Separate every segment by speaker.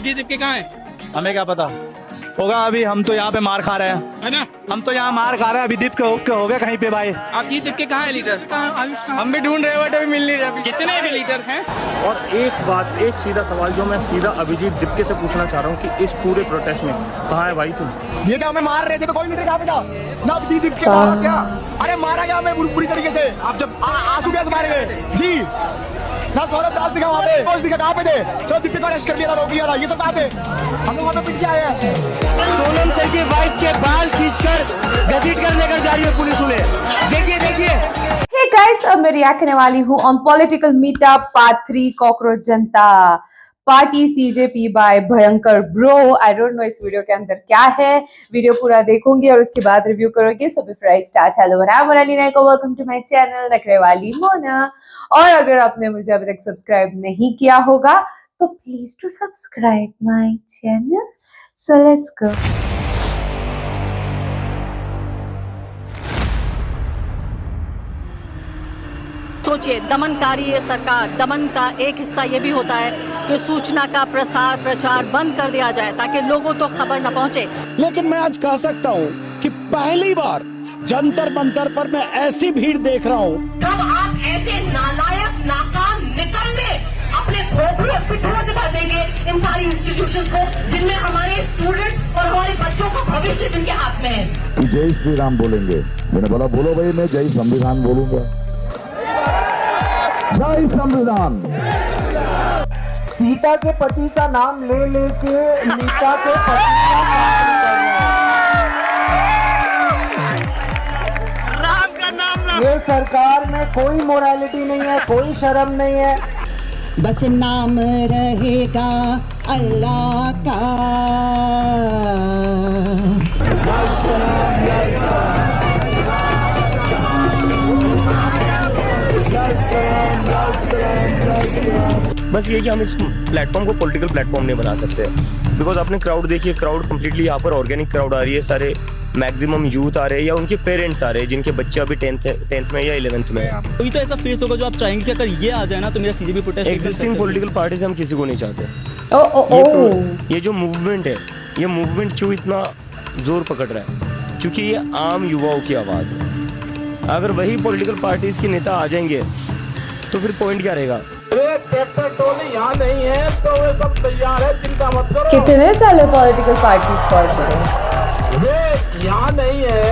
Speaker 1: अभिजीत दीपके कहाँ है?
Speaker 2: हमें क्या पता होगा, अभी हम तो यहाँ पे मार खा रहे हैं,
Speaker 1: है ना?
Speaker 2: हम तो यहाँ मार खा रहे हैं। अभिजीत के हो गए कहीं पे भाई।
Speaker 1: अभिजीत दीपके कहाँ है लीडर?
Speaker 2: हम भी ढूंढ रहे हैं बट अभी मिल नहीं रहे।
Speaker 1: कितने भी लीडर हैं?
Speaker 3: और एक बात, एक सीधा सवाल जो मैं सीधा अभिजीत दीपके से पूछना चाह रहा हूँ कि इस पूरे प्रोटेस्ट में कहाँ है भाई तुम?
Speaker 2: ये क्या हमें मार रहे थे तो कोई लीडर कहाँ पे था ना? अभिजीत दीपके मारा क्या? अरे मारा क्या हमें बुरी तरीके से। आप जब आंसू गैस मारे गए जी ना, सौरभ दास दिखा वहाँ पे, कोच दिखा कहाँ पे थे? चलो दीपक को अरेस्ट कर लिया था, रोक लिया था, ये सब कहाँ थे? हम लोग वहाँ पे पिट के आए हैं। सोनम सिंह की वाइफ के बाल खींचकर घसीट कर लेकर जा रही है पुलिस उन्हें। देखिए देखिए।
Speaker 4: हे गाइस, अब मैं रिएक्ट करने वाली हूँ on political meetup part 3 cockroach Janata party CJP bye भयंकर ब्रो। आई डोंट नो इस वीडियो के अंदर क्या है, वीडियो पूरा देखूंगी और उसके बाद रिव्यू करूंगी। So before I start, hello मैं मोनालिना को वेलकम टू माय चैनल नखरे वाली मोना। और अगर आपने मुझे अभी तक सब्सक्राइब नहीं किया होगा तो please to subscribe my channel. So let's go.
Speaker 5: सोचिए, दमनकारी ये सरकार, दमन का एक हिस्सा ये भी होता है कि सूचना का प्रसार प्रचार बंद कर दिया जाए ताकि लोगों तो खबर न पहुंचे।
Speaker 6: लेकिन मैं आज कह सकता हूँ कि पहली बार जंतर मंतर पर मैं ऐसी भीड़ देख रहा हूँ।
Speaker 7: जब आप ऐसे नालायक नाकाम निकम्मे अपने खोपड़ों पिठों से भर देंगे इन सारी इंस्टीट्यूशंस को जिनमें हमारे स्टूडेंट्स और हमारे बच्चों का भविष्य जिनके हाथ में है।
Speaker 8: जय श्री राम बोलेंगे, मैंने बोला बोलो भाई, मैं जय संविधान बोलूंगा। जय संविधान।
Speaker 9: सीता के पति का नाम ले लेके मीता के पति का नाम
Speaker 5: राम का नाम
Speaker 9: ये सरकार में कोई मोरालिटी नहीं है, कोई शर्म नहीं है।
Speaker 7: बस नाम रहेगा अल्लाह का।
Speaker 3: बस ये कि हम इस प्लेटफॉर्म को पॉलिटिकल प्लेटफॉर्म नहीं बना सकते, बिकॉज आपने क्राउड देखिए, क्राउड कम्प्लीटली यहाँ पर ऑर्गेनिक क्राउड आ रही है। सारे मैक्सिमम यूथ आ रहे हैं या उनके पेरेंट्स आ रहे हैं जिनके बच्चे अभी 10th में या 11th में है।
Speaker 2: कोई तो ऐसा फेस होगा जो आप चाहेंगे कि अगर ये आ जाए ना तो मेरा CJP protest.
Speaker 3: Existing political party से हम किसी को नहीं चाहते। ये जो मूवमेंट है, ये मूवमेंट क्यों इतना जोर पकड़ रहा है? क्योंकि ये आम युवाओं की आवाज़ है। अगर वही पॉलिटिकल पार्टीज के नेता आ जाएंगे तो फिर पॉइंट क्या रहेगा?
Speaker 9: ट्रैक्टर टोली यहाँ नहीं है तो वे सब तैयार है, चिंता मत करो।
Speaker 4: कितने साल पॉलिटिकल पार्टीज पहुंच रहे हैं?
Speaker 9: वे यहाँ नहीं है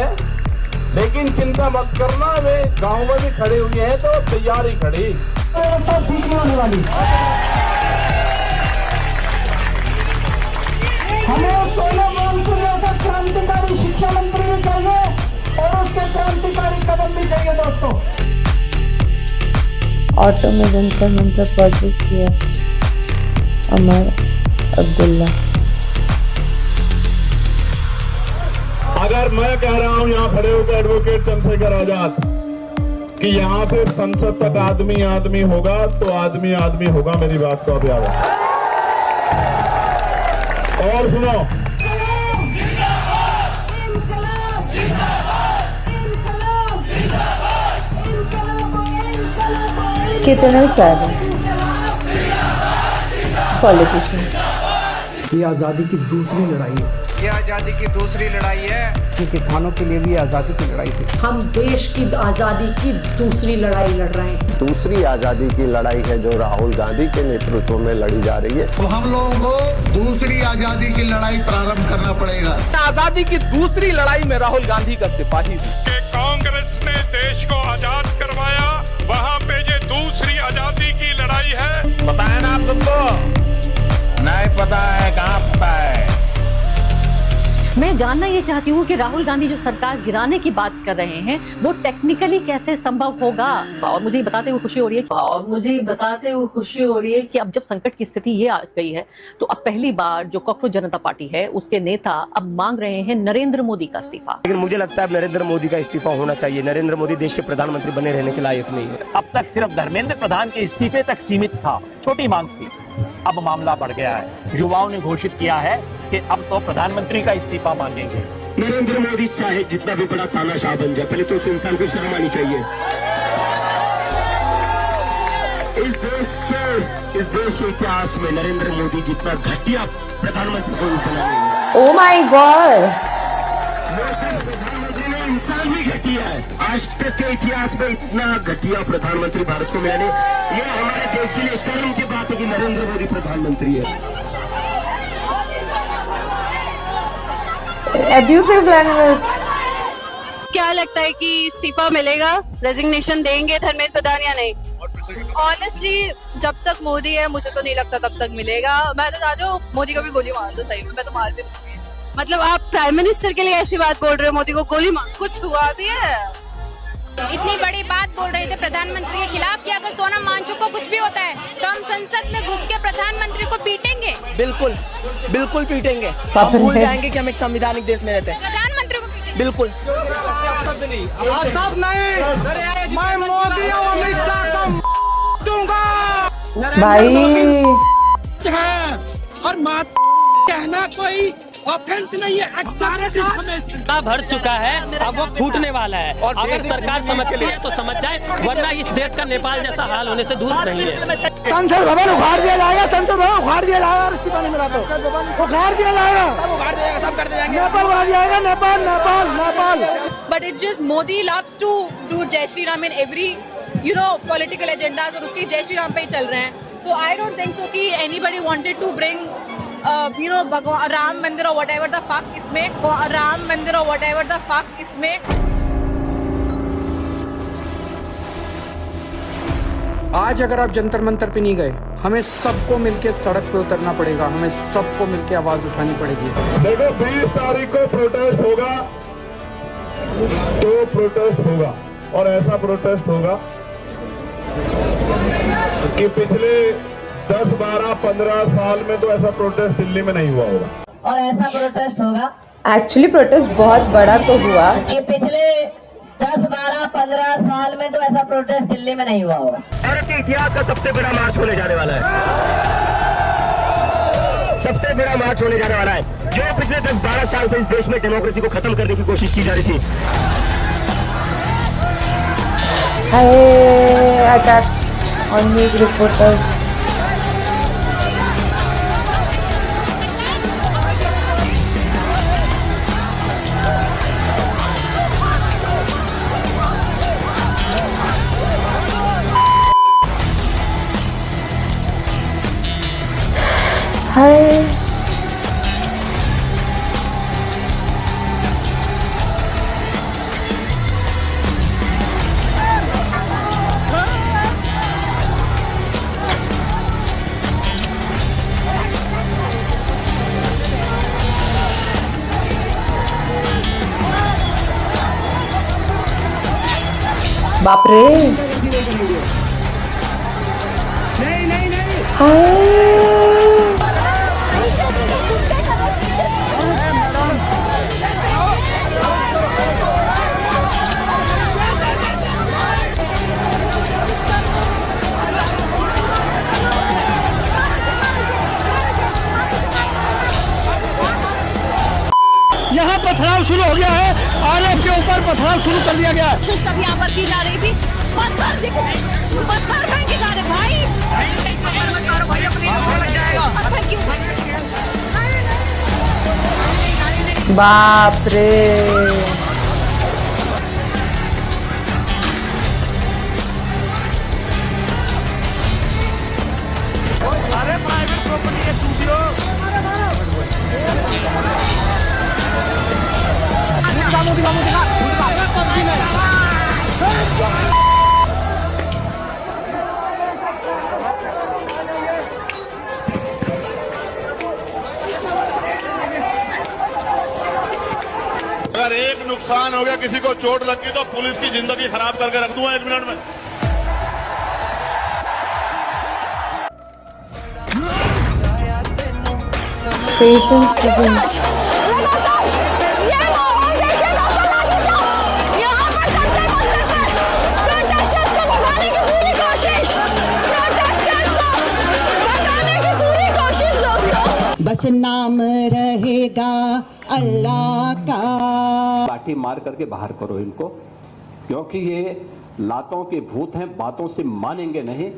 Speaker 9: लेकिन चिंता मत करना, वे गांव में भी खड़े हुए हैं तो तैयार ही खड़ी होने वाली। हमें सोनम वांगचुक जैसा क्रांतिकारी शिक्षा मंत्री भी चाहिए और उसके क्रांतिकारी कदम भी चाहिए दोस्तों।
Speaker 4: ऑटो में जंतर मंतर परचेस किया अमर अब्दुल्ला।
Speaker 8: अगर मैं कह रहा हूं यहाँ खड़े होकर एडवोकेट चंद्रशेखर आजाद कि यहाँ से संसद तक आदमी आदमी होगा तो आदमी आदमी होगा, मेरी बात को अब याद रखो। और सुनो,
Speaker 4: कितने सारे पॉलिटिशियंस।
Speaker 9: ये आजादी की दूसरी लड़ाई है,
Speaker 1: ये आजादी की दूसरी लड़ाई है।
Speaker 9: ये किसानों के लिए भी आजादी की लड़ाई थी।
Speaker 7: हम देश की आजादी की दूसरी लड़ाई लड़ रहे हैं।
Speaker 10: दूसरी आजादी की लड़ाई है जो राहुल गांधी के नेतृत्व में लड़ी जा रही है।
Speaker 9: तो हम लोगों को दूसरी आजादी की लड़ाई प्रारंभ करना पड़ेगा।
Speaker 2: आजादी की दूसरी लड़ाई में राहुल गांधी का सिपाही
Speaker 8: कि कांग्रेस ने देश को आजाद करवाया, वहाँ पे ये दूसरी आजादी की लड़ाई है।
Speaker 6: पता है ना आप तुमको? नहीं पता है, कहाँ पता है?
Speaker 5: मैं जानना ये चाहती हूँ कि राहुल गांधी जो सरकार गिराने की बात कर रहे हैं वो टेक्निकली कैसे संभव होगा। और मुझे बताते हुए खुशी हो रही है कि अब जब संकट की स्थिति ये आ गई है तो अब पहली बार जो कॉकरोच जनता पार्टी है उसके नेता अब मांग रहे हैं नरेंद्र मोदी का इस्तीफा।
Speaker 3: लेकिन मुझे लगता है अब नरेंद्र मोदी का इस्तीफा होना चाहिए। नरेंद्र मोदी देश के प्रधानमंत्री बने रहने के लायक नहीं है।
Speaker 6: अब तक सिर्फ धर्मेंद्र प्रधान के इस्तीफे तक सीमित था, छोटी मांग थी। अब मामला बढ़ गया है। युवाओं ने घोषित किया है कि अब तो प्रधानमंत्री का इस्तीफा मांगेंगे।
Speaker 8: नरेंद्र मोदी चाहे जितना भी बड़ा तानाशाह बन जाए, पहले तो उस इंसान को शर्म आनी चाहिए। इस देश के
Speaker 3: इस देश के इतिहास में नरेंद्र मोदी जितना घटिया प्रधानमंत्री कोई बना नहीं है।
Speaker 4: ओ माय गॉड,
Speaker 3: प्रधानमंत्री में इंसान भी घटिया है। आज तक के इतिहास में इतना घटिया प्रधानमंत्री भारत को मिला नहीं। ये हमारे देश के लिए शर्म की बात है कि नरेंद्र मोदी प्रधानमंत्री है।
Speaker 4: Abusive language.
Speaker 11: क्या लगता है कि इस्तीफा मिलेगा, रेजिग्नेशन देंगे धर्मेंद्र प्रधान या नहीं? ऑनेस्टली जब तक मोदी है मुझे तो नहीं लगता तब तक मिलेगा। मैं तो चाहती हूँ मोदी को भी गोली मार दो, सही में मैं तो मार भी दूंगी। मतलब आप प्राइम मिनिस्टर के लिए ऐसी बात बोल रहे हो, मोदी को गोली मार? कुछ हुआ भी है?
Speaker 12: इतनी बड़ी बात बोल रहे थे प्रधानमंत्री के खिलाफ कि अगर सोनम वांगचुक को कुछ भी होता है तो हम संसद में घुस के प्रधानमंत्री को पीटेंगे।
Speaker 2: बिल्कुल बिल्कुल पीटेंगे। हम भूल जाएंगे कि हम एक संवैधानिक देश में रहते हैं।
Speaker 12: प्रधानमंत्री को पीटेंगे
Speaker 2: बिल्कुल। सब नहीं, मैं मोदी और अमित शाह को दूंगा
Speaker 4: भाई।
Speaker 1: और मात कहना कोई ऑफेंस नहीं है।
Speaker 3: भर चुका है, अब वो फूटने वाला है। अगर सरकार समझती है तो समझ जाए, वरना इस देश का नेपाल जैसा हाल होने से दूर नहीं है।
Speaker 2: संसद भवन उखाड़ दिया जाएगा, संसद भवन उखाड़ दिया जाएगा, इस्तीफा नहीं मिला तो उखाड़ दिया जाएगा, सब कर दिया जाएगा, नेपाल उखाड़ जाएगा, Nepal Nepal Nepal.
Speaker 11: But it's just Modi loves to do Jai Shri Ram in every political agendas, और उसके जय श्री राम पे ही चल रहे हैं। तो आई डोंट थिंक सो कि एनीबडी वांटेड टू ब्रिंग भगवान राम मंदिर और व्हाटएवर द फक इसमें, राम मंदिर और व्हाटएवर द फक इसमें।
Speaker 1: आज अगर आप जंतर मंतर पे नहीं गए, हमें सबको मिलके सड़क पे उतरना पड़ेगा, हमें सबको मिलके आवाज उठानी पड़ेगी।
Speaker 8: देखो 20 तारीख को प्रोटेस्ट होगा, तो प्रोटेस्ट होगा, और ऐसा प्रोटेस्ट होगा कि पिछले 10, 12, 15 साल में तो ऐसा प्रोटेस्ट दिल्ली में नहीं हुआ होगा।
Speaker 7: और ऐसा प्रोटेस्ट होगा
Speaker 4: एक्चुअली प्रोटेस्ट बहुत बड़ा तो हुआ
Speaker 7: कि पिछले 10, 12, 15 साल में तो ऐसा प्रोटेस्ट दिल्ली में नहीं हुआ होगा।
Speaker 3: भारत के इतिहास का सबसे बड़ा मार्च होने जाने वाला है, सबसे बड़ा मार्च होने जाने वाला है, जो पिछले 10-12 साल से इस देश में डेमोक्रेसी को खत्म करने की कोशिश की जा रही थी।
Speaker 4: Attack on news reporters. हाय बाप रे।
Speaker 2: यहाँ पथराव शुरू हो गया है, आरएफ के ऊपर पथराव शुरू कर दिया गया है।
Speaker 5: सब यहाँ पर की जा रही थी, पत्थर फेंके जा रहे भाई। पत्थर क्यों?
Speaker 4: बाप रे।
Speaker 6: अरे प्राइवेट प्रॉपर्टी है स्टूडियो।
Speaker 8: अगर एक नुकसान हो गया, किसी को चोट लग गई, तो पुलिस की जिंदगी खराब करके रख दूंगा 1 मिनट में।
Speaker 4: पेशेंस इज
Speaker 7: बस नाम रहेगा अल्लाह का।
Speaker 9: लाठी मार करके बाहर करो इनको, क्योंकि ये
Speaker 13: लातों के भूत हैं, बातों से मानेंगे नहीं।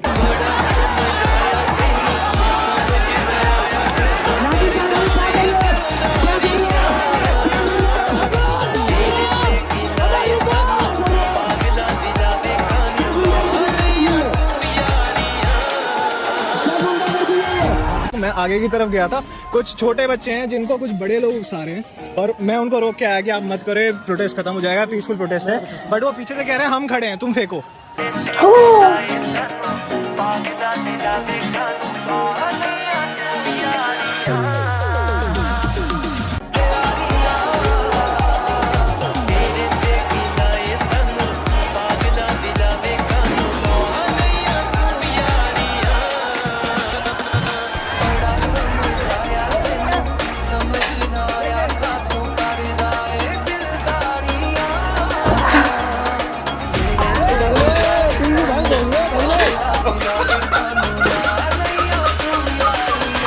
Speaker 2: मैं आगे की तरफ गया था, कुछ छोटे बच्चे हैं जिनको कुछ बड़े लोग उकसा रहे हैं और मैं उनको रोक के आया कि आप मत करो, प्रोटेस्ट खत्म हो जाएगा, पीसफुल प्रोटेस्ट है। बट वो पीछे से कह रहे हैं हम खड़े हैं, तुम फेंको।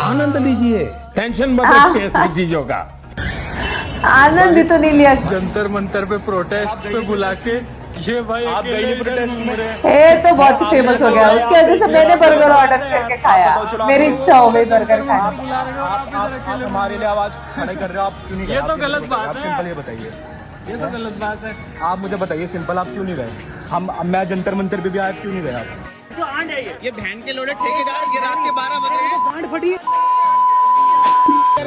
Speaker 9: आनंद लीजिए, टेंशन मत रखिए ऐसी चीजों का।
Speaker 4: आनंद ही तो नहीं लिया।
Speaker 9: जंतर मंतर पे प्रोटेस्ट पे बुला के ये भाई आप गए प्रोटेस्ट में,
Speaker 4: ये तो बहुत फेमस हो गया, उसकी वजह से मैंने बर्गर ऑर्डर करके खाया, मेरी इच्छा हो गई बर्गर खाने।
Speaker 2: आप हमारे लिए आवाज खड़े कर रहे हो, आप क्यों नहीं गए?
Speaker 9: ये तो गलत बात है।
Speaker 2: सिंपल ये बताइए,
Speaker 9: ये तो गलत बात है।
Speaker 2: आप मुझे बताइए सिंपल, आप क्यों नहीं गए? मैं जंतर मंतर पे भी आया, क्यों नहीं गए आप?
Speaker 9: ये बहन के लोड़े ठेकेदार, ये रात के 12 बज रहे हैं, गांड फटी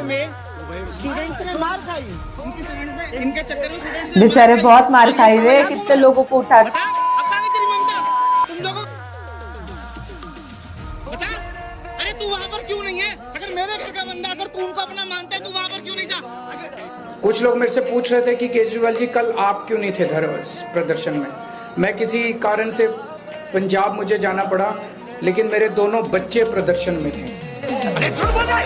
Speaker 9: में स्टूडेंट्स ने मार खाई, इनके चक्कर में स्टूडेंट्स
Speaker 4: बेचारे बहुत मार खाई रे, कितने लोगों को उठा।
Speaker 9: अब कहाँ गई तेरी ममता? तुम लोगों बता, अरे तू वहाँ पर क्यों नहीं है? अगर मेरे घर का बंदा, अगर तू उनको अपना मानता है, तू वहाँ पर क्यों नहीं था?
Speaker 1: कुछ लोग मेरे से पूछ रहे थे कि केजरीवाल जी कल आप क्यों नहीं थे प्रदर्शन में। मैं किसी कारण से पंजाब मुझे जाना पड़ा, लेकिन मेरे दोनों बच्चे प्रदर्शन में थे।
Speaker 9: अरे झूठ बोल रहा है,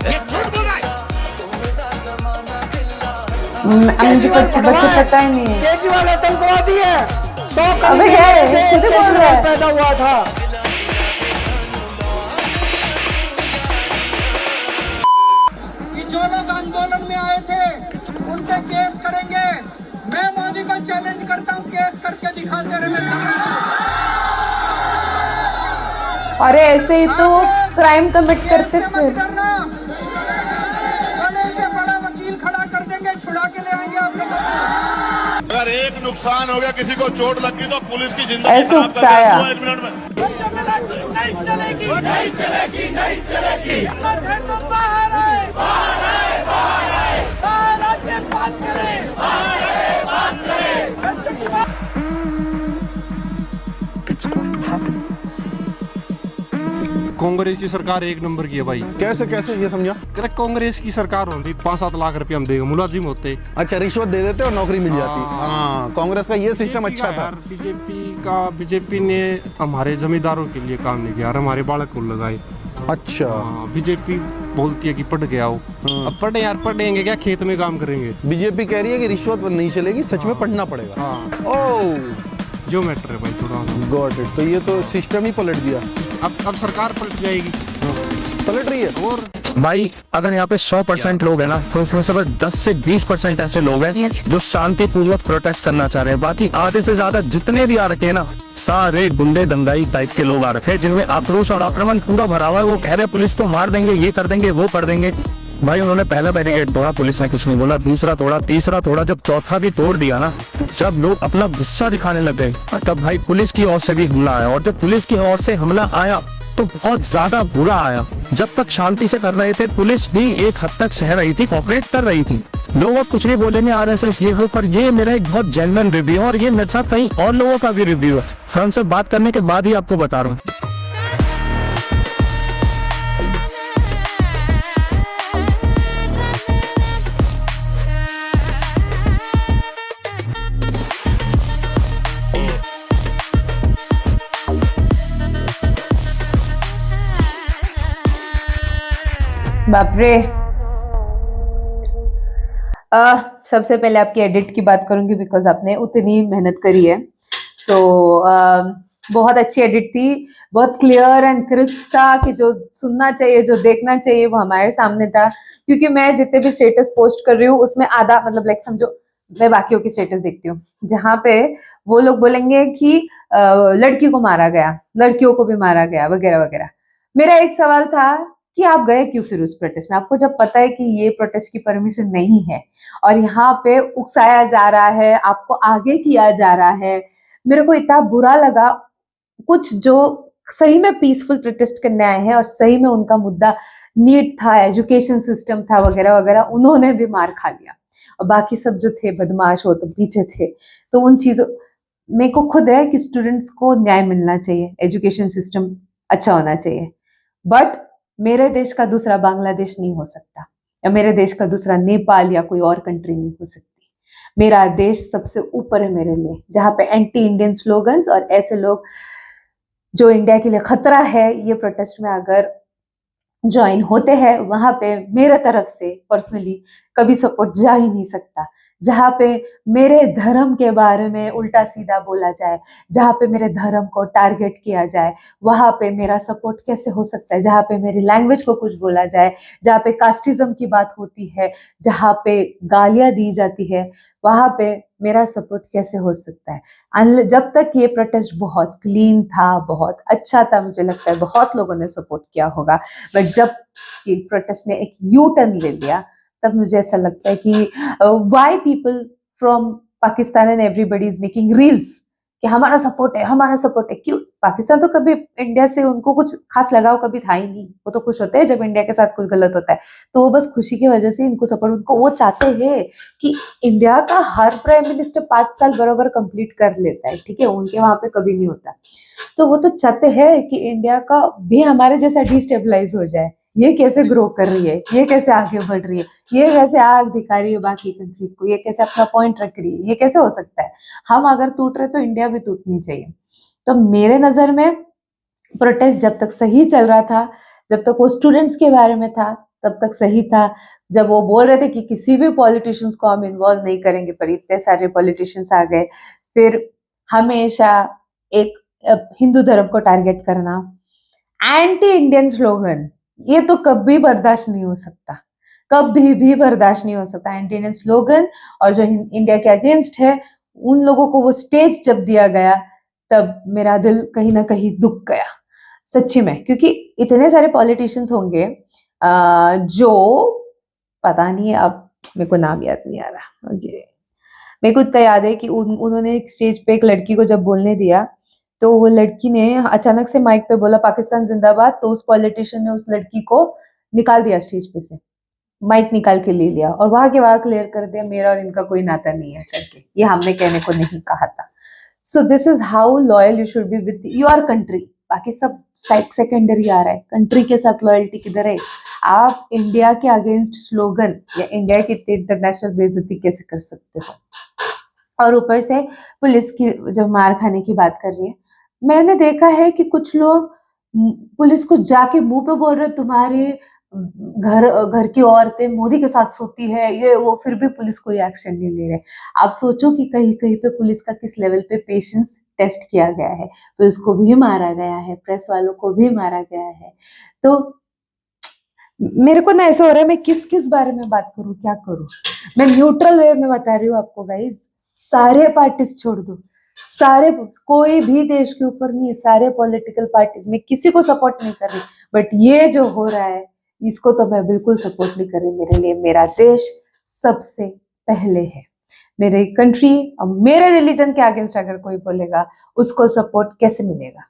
Speaker 9: ये झूठ बोल रहा है।
Speaker 4: मुझे बच्चे पता ही नहीं है।
Speaker 2: केजरीवाल आतंकवादी है, 100
Speaker 4: अबे यार खुद बोल रहा है।
Speaker 2: पैदा हुआ था।
Speaker 9: कि जो लोग आंदोलन में आए थे उन पे केस करेंगे। मैं मोदी को चैलेंज करता हूँ, केस करके दिखा दे रहे
Speaker 4: अरे ऐसे ही तो क्राइम कमिट करते फिर।
Speaker 9: बड़े से बड़ा वकील खड़ा कर देंगे, छुड़ा के ले आएंगे आप लोग।
Speaker 8: अगर एक नुकसान हो गया, किसी को चोट लग गई तो पुलिस की जिंदगी
Speaker 4: ऐसे उकसाया।
Speaker 8: 1 मिनट में
Speaker 9: नहीं चलेगी, नहीं चलेगी, नहीं चलेगी। बाहर आए, बाहर आए, बाहर आए, बाहर आके बात करें, बाहर आए, बात करें।
Speaker 14: कांग्रेस की सरकार एक नंबर की है भाई।
Speaker 2: कैसे कैसे ये समझा?
Speaker 14: कांग्रेस की सरकार होती 5-7 लाख रुपए हम देगा, मुलाजिम होते।
Speaker 2: अच्छा, रिश्वत दे देते और नौकरी मिल जाती। हाँ, कांग्रेस का ये सिस्टम अच्छा था।
Speaker 14: बीजेपी ने हमारे जमींदारों के लिए काम नहीं किया, हमारे बालक को लगाए।
Speaker 2: अच्छा,
Speaker 14: बीजेपी बोलती है कि पढ़ के आओ। अब पढ़े यार, पढ़ेंगे क्या, खेत में काम करेंगे।
Speaker 2: बीजेपी कह रही है कि रिश्वत नहीं चलेगी, सच में पढ़ना पड़ेगा। ओह,
Speaker 14: जो मैटर है भाई थोड़ा।
Speaker 2: Got it. तो ये तो सिस्टम ही पलट दिया।
Speaker 14: अब सरकार पलट जाएगी,
Speaker 2: पलट रही है। और
Speaker 15: भाई अगर यहाँ पे 100% लोग हैं ना, तो उसमें से 10 से 20% ऐसे लोग हैं जो शांतिपूर्वक प्रोटेस्ट करना चाह रहे हैं। बाकी आधे से ज्यादा जितने भी आ रखे हैं ना, सारे गुंडे दंगाई टाइप के लोग आ रखे हैं, जिनमें आक्रोश और आक्रमण पूरा भरा हुआ है। वो कह रहे हैं पुलिस को मार देंगे, ये कर देंगे, वो कर देंगे। भाई उन्होंने पहला बैरिकेड तोड़ा, पुलिस ने कुछ नहीं बोला, दूसरा तोड़ा, तीसरा तोड़ा, जब चौथा भी तोड़ दिया ना, जब लोग अपना गुस्सा दिखाने लग गए, तब भाई पुलिस की ओर से भी हमला आया। और जब पुलिस की ओर से हमला आया तो बहुत ज्यादा बुरा आया। जब तक शांति से कर रहे थे, पुलिस भी एक हद तक सह रही थी, कोऑपरेट कर रही थी। लोग कुछ नहीं बोलेंगे आरएसएस ये हो, पर ये मेरा एक बहुत जेन्युइन रिव्यू है और ये मेरे साथ कई और लोगों का भी रिव्यू है। हम सब बात करने के बाद ही आपको बता रहा हूँ।
Speaker 4: बाप रे। सबसे पहले आपकी एडिट की बात करूंगी, बिकॉज आपने उतनी मेहनत करी है। सो बहुत अच्छी एडिट थी, बहुत क्लियर एंड क्रिस्प था कि जो सुनना चाहिए, जो देखना चाहिए वो हमारे सामने था। क्योंकि मैं जितने भी स्टेटस पोस्ट कर रही हूँ उसमें आधा, मतलब लाइक समझो मैं बाकियों की स्टेटस देखती हूँ जहाँ पे वो लोग बोलेंगे कि लड़की को मारा गया, लड़कियों को भी मारा गया, वगैरह वगैरह। मेरा एक सवाल था कि आप गए क्यों फिर उस प्रोटेस्ट में? आपको जब पता है कि ये प्रोटेस्ट की परमिशन नहीं है और यहाँ पे उकसाया जा रहा है, आपको आगे किया जा रहा है। मेरे को इतना बुरा लगा, कुछ जो सही में पीसफुल प्रोटेस्ट करने आए हैं और सही में उनका मुद्दा नीट था, एजुकेशन सिस्टम था, वगैरह वगैरह, उन्होंने भी मार खा लिया और बाकी सब जो थे बदमाश हो तो पीछे थे। तो उन चीजों, मेरे को खुद है कि स्टूडेंट्स को न्याय मिलना चाहिए, एजुकेशन सिस्टम अच्छा होना चाहिए, बट मेरे देश का दूसरा बांग्लादेश नहीं हो सकता, या मेरे देश का दूसरा नेपाल या कोई और कंट्री नहीं हो सकती। मेरा देश सबसे ऊपर है मेरे लिए, जहाँ पे एंटी इंडियन स्लोगन्स और ऐसे लोग जो इंडिया के लिए खतरा है, ये प्रोटेस्ट में अगर ज्वाइन होते हैं, वहां पे मेरे तरफ से पर्सनली कभी सपोर्ट जा ही नहीं सकता। जहाँ पे मेरे धर्म के बारे में उल्टा सीधा बोला जाए, जहाँ पे मेरे धर्म को टारगेट किया जाए, वहां पे मेरा सपोर्ट कैसे हो सकता है? जहाँ पे मेरी लैंग्वेज को कुछ बोला जाए, जहाँ पे कास्टिज्म की बात होती है, जहाँ पे गालियां दी जाती है, वहां पे मेरा सपोर्ट कैसे हो सकता है? जब तक ये प्रोटेस्ट बहुत क्लीन था, बहुत अच्छा था, मुझे लगता है बहुत लोगों ने सपोर्ट किया होगा, बट जब ये प्रोटेस्ट ने एक यू टर्न ले लिया, तब मुझे ऐसा लगता है कि why people from Pakistan and everybody is making reels कि हमारा सपोर्ट है, हमारा सपोर्ट है। क्यों? पाकिस्तान तो कभी इंडिया से उनको कुछ खास लगाव कभी था ही नहीं, वो तो खुश होते हैं जब इंडिया के साथ कुछ गलत होता है, तो वो बस खुशी की वजह से इनको सपोर्ट, उनको वो चाहते हैं कि इंडिया का हर प्राइम मिनिस्टर 5 साल बराबर कंप्लीट कर लेता है, ठीक है, उनके वहां पे कभी नहीं होता, तो वो तो चाहते हैं कि इंडिया का भी हमारे जैसा डिस्टेबलाइज हो जाए। ये कैसे ग्रो कर रही है, ये कैसे आगे बढ़ रही है, ये कैसे आग दिखा रही है बाकी कंट्रीज को, ये कैसे अपना पॉइंट रख रही है, ये कैसे हो सकता है? हम अगर टूट रहे तो इंडिया भी टूटनी चाहिए। तो मेरे नजर में प्रोटेस्ट जब तक सही चल रहा था, जब तक वो स्टूडेंट्स के बारे में था, तब तक सही था। जब वो बोल रहे थे कि किसी भी पॉलिटिशियंस को हम इन्वॉल्व नहीं करेंगे, पर इतने सारे पॉलिटिशियंस आ गए, फिर हमेशा एक हिंदू धर्म को टारगेट करना, एंटी इंडियन स्लोगन, ये तो कभी बर्दाश्त नहीं हो सकता, कभी भी बर्दाश्त नहीं हो सकता। एंटी इंडियन स्लोगन और जो इंडिया के अगेंस्ट है, उन लोगों को वो स्टेज जब दिया गया, तब मेरा दिल कहीं ना कहीं दुख गया सच्ची में, क्योंकि इतने सारे पॉलिटिशियंस होंगे जो पता नहीं, अब मेरे को नाम याद नहीं आ रहा, मेरे को इतना याद है कि उन्होंने एक स्टेज पे एक लड़की को जब बोलने दिया, तो वो लड़की ने अचानक से माइक पे बोला पाकिस्तान जिंदाबाद, तो उस पॉलिटिशियन ने उस लड़की को निकाल दिया स्टेज पे से, माइक निकाल के ले लिया और वहां के वहां क्लियर कर दिया मेरा और इनका कोई नाता नहीं है करके, ये हमने कहने को नहीं कहा था। So this is how loyal you should be with your country. बाकी सब सेकेंडरी आ रहा है, कंट्री के साथ लॉयल्टी किधर है? आप इंडिया के अगेंस्ट स्लोगन या इंडिया की इंटरनेशनल बेइज्जती कैसे कर सकते हो? और ऊपर से पुलिस की जब मार खाने की बात कर रही है, मैंने देखा है कि कुछ लोग पुलिस को जाके मुंह पे बोल रहे तुम्हारे घर की औरतें मोदी के साथ सोती है, ये वो, फिर भी पुलिस कोई एक्शन नहीं ले रहे। आप सोचो कि कहीं कहीं पे पुलिस का किस लेवल पे पेशेंस टेस्ट किया गया है, पुलिस को भी मारा गया है, प्रेस वालों को भी मारा गया है। तो मेरे को ना ऐसा हो रहा है, मैं किस किस बारे में बात करूं, क्या करूं? मैं न्यूट्रल वे में बता रही हूँ आपको गाइज, सारे पार्टीज छोड़ दो, सारे, कोई भी देश के ऊपर नहीं है, सारे पॉलिटिकल पार्टीज, मैं किसी को सपोर्ट नहीं कर रही, बट ये जो हो रहा है इसको तो मैं बिल्कुल सपोर्ट नहीं कर रही। मेरे लिए मेरा देश सबसे पहले है, मेरे कंट्री और मेरे रिलीजन के अगेंस्ट अगर कोई बोलेगा उसको सपोर्ट कैसे मिलेगा?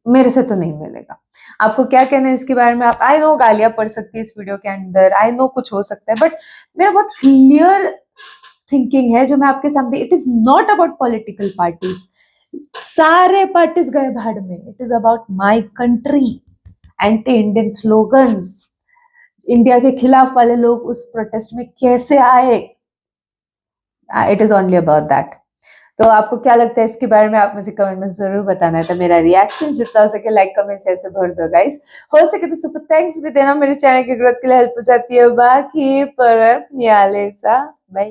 Speaker 4: मेरे से तो नहीं मिलेगा। आपको क्या कहना है इसके बारे में? आप, आई नो गालियां पड़ सकती है इस वीडियो के अंदर, आई नो कुछ हो सकता है, बट मेरा बहुत क्लियर थिंकिंग है जो मैं आपके सामने, it is not about political parties, सारे पार्टीज गए भाड़ में, it is about my country. Anti Indian slogans, India के खिलाफ वाले लोग उस प्रोटेस्ट में कैसे आए, it is only about that. तो आपको क्या लगता है इसके बारे में? आप मुझे कमेंट में जरूर बताना है। तो मेरा रिएक्शन जितना हो सके लाइक कमेंट शेयर से भर दो गाइस, हो सके तो सुपर थैंक्स भी देना, मेरे चैनल की ग्रोथ के लिए हेल्प हो जाती है। बाकी पर न्याले सा बाय।